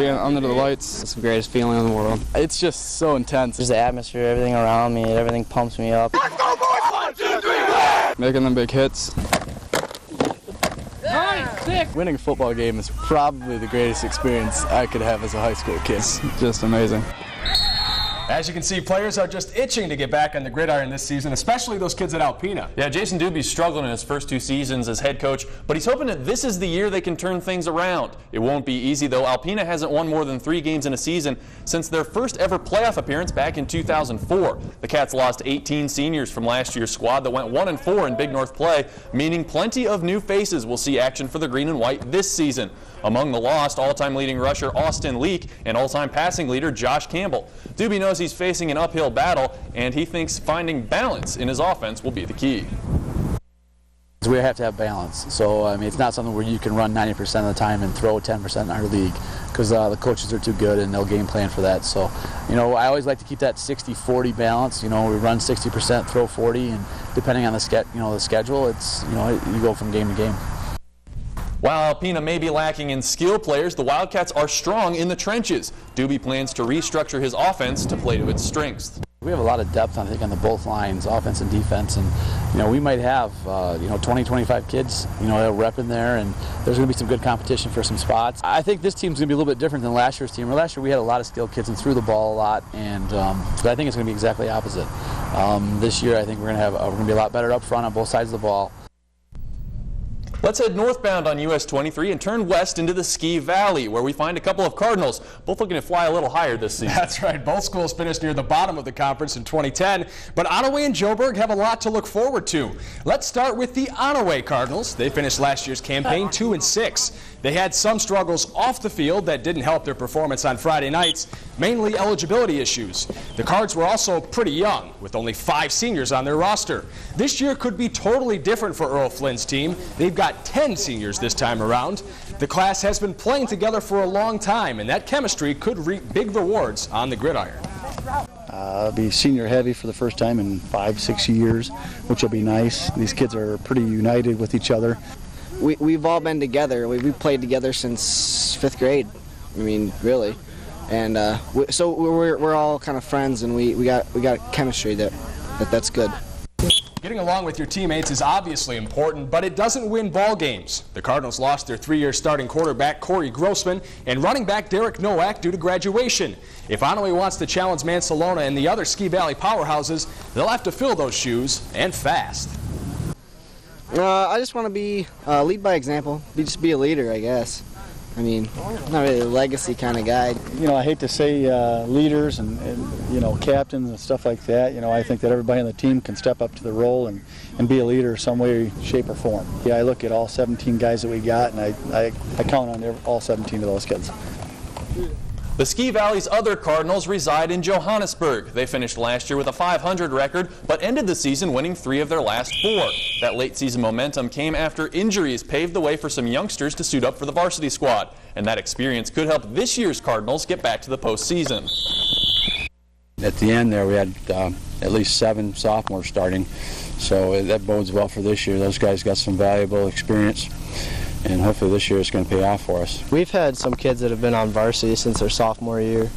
being under the lights. It's the greatest feeling in the world. It's just so intense. Just the atmosphere, everything around me, everything pumps me up. Let's go, boys! 1, 2, 3, Making them big hits. Winning a football game is probably the greatest experience I could have as a high school kid. It's just amazing. As you can see, players are just itching to get back on the gridiron this season, especially those kids at Alpena. Yeah, Jason Doobie's struggling in his first 2 seasons as head coach, but he's hoping that this is the year they can turn things around. It won't be easy, though. Alpena hasn't won more than 3 games in a season since their first ever playoff appearance back in 2004. The Cats lost 18 seniors from last year's squad that went 1-4 in Big North play, meaning plenty of new faces will see action for the green and white this season. Among the lost, all-time leading rusher Austin Leak and all-time passing leader Josh Campbell. Doobie knows he's facing an uphill battle, and he thinks finding balance in his offense will be the key. We have to have balance. So, I mean, it's not something where you can run 90% of the time and throw 10% in our league, because the coaches are too good and they'll game plan for that. So, you know, I always like to keep that 60-40 balance. You know, we run 60%, throw 40, and depending on the schedule, it's, you know, you go from game to game. While Alpena may be lacking in skill players, the Wildcats are strong in the trenches. Doobie plans to restructure his offense to play to its strengths. We have a lot of depth, I think, on the both lines, offense and defense, and you know, we might have 20, 25 kids, you know, that rep in there, and there's going to be some good competition for some spots. I think this team's going to be a little bit different than last year's team. Last year we had a lot of skilled kids and threw the ball a lot, and but I think it's going to be exactly opposite. This year I think we're going to be a lot better up front on both sides of the ball. Let's head northbound on US 23 and turn west into the Ski Valley, where we find a couple of Cardinals, both looking to fly a little higher this season. That's right. Both schools finished near the bottom of the conference in 2010, but Onaway and Joburg have a lot to look forward to. Let's start with the Onaway Cardinals. They finished last year's campaign 2-6. They had some struggles off the field that didn't help their performance on Friday nights, mainly eligibility issues. The Cards were also pretty young, with only 5 seniors on their roster. This year could be totally different for Earl Flynn's team. They've got 10 seniors this time around. The class has been playing together for a long time, and that chemistry could reap big rewards on the gridiron. Be senior heavy for the first time in 5-6 years, which will be nice. These kids are pretty united with each other. We've all been together. We've played together since 5th grade. I mean, really, and so we're all kind of friends, and we got chemistry that's good. Getting along with your teammates is obviously important, but it doesn't win ball games. The Cardinals lost their 3-year starting quarterback Corey Grossman and running back Derek Nowak due to graduation. If Onaway wants to challenge Mansalona and the other Ski Valley powerhouses, they'll have to fill those shoes, and fast. I just want to lead by example. Just be a leader, I guess. I mean, not really a legacy kind of guy. You know, I hate to say leaders and you know, captains and stuff like that. You know, I think that everybody on the team can step up to the role and be a leader some way, shape, or form. Yeah, I look at all 17 guys that we got, and I count on all 17 of those kids. The Ski Valley's other Cardinals reside in Johannesburg. They finished last year with a .500 record, but ended the season winning 3 of their last 4. That late season momentum came after injuries paved the way for some youngsters to suit up for the varsity squad, and that experience could help this year's Cardinals get back to the postseason. At the end there, we had at least 7 sophomores starting, so that bodes well for this year. Those guys got some valuable experience, and hopefully this year it's going to pay off for us. We've had some kids that have been on varsity since their sophomore year,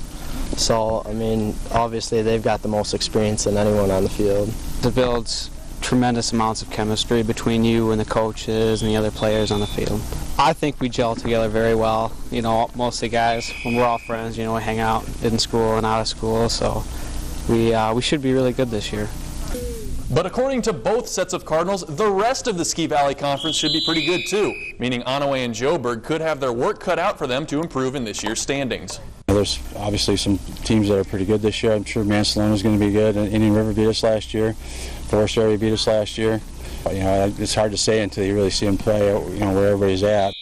so I mean, obviously they've got the most experience than anyone on the field. It builds tremendous amounts of chemistry between you and the coaches and the other players on the field. I think we gel together very well. You know, most of the guys, when we're all friends, you know, we hang out in school and out of school, so we should be really good this year. But according to both sets of Cardinals, the rest of the Ski Valley Conference should be pretty good too, meaning Onaway and Joburg could have their work cut out for them to improve in this year's standings. There's obviously some teams that are pretty good this year. I'm sure Mansalona is going to be good. Indian River beat us last year. Forest Area beat us last year. But, you know, it's hard to say until you really see them play, you know, where everybody's at.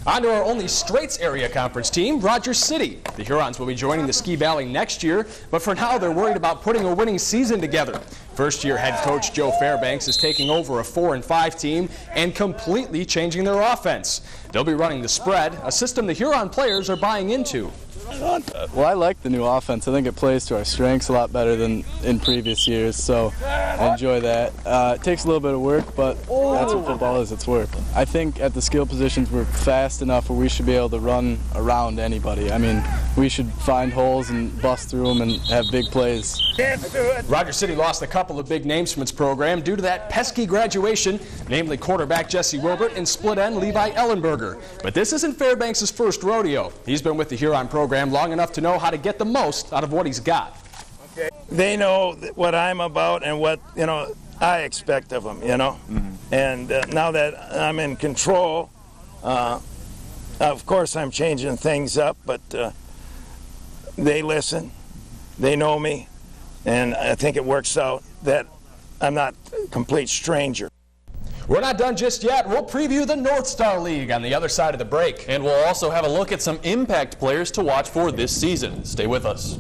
On to our only Straits Area Conference team, Rogers City. The Hurons will be joining the Ski Valley next year, but for now they're worried about putting a winning season together. First-year head coach Joe Fairbanks is taking over a 4-5 team and completely changing their offense. They'll be running the spread, a system the Huron players are buying into. Well, I like the new offense. I think it plays to our strengths a lot better than in previous years, so I enjoy that. It takes a little bit of work, but that's what football is, it's work. I think at the skill positions we're fast enough where we should be able to run around anybody. I mean, we should find holes and bust through them and have big plays. Rogers City lost a couple of big names from its program due to that pesky graduation, namely quarterback Jesse Wilbert and split end Levi Ellenberger. But this isn't Fairbanks' first rodeo. He's been with the Huron program long enough to know how to get the most out of what he's got. They know what I'm about and what, I expect of them, And now that I'm in control, of course I'm changing things up, but they listen, they know me, and I think it works out that I'm not a complete stranger. We're not done just yet. We'll preview the North Star League on the other side of the break. And we'll also have a look at some impact players to watch for this season. Stay with us.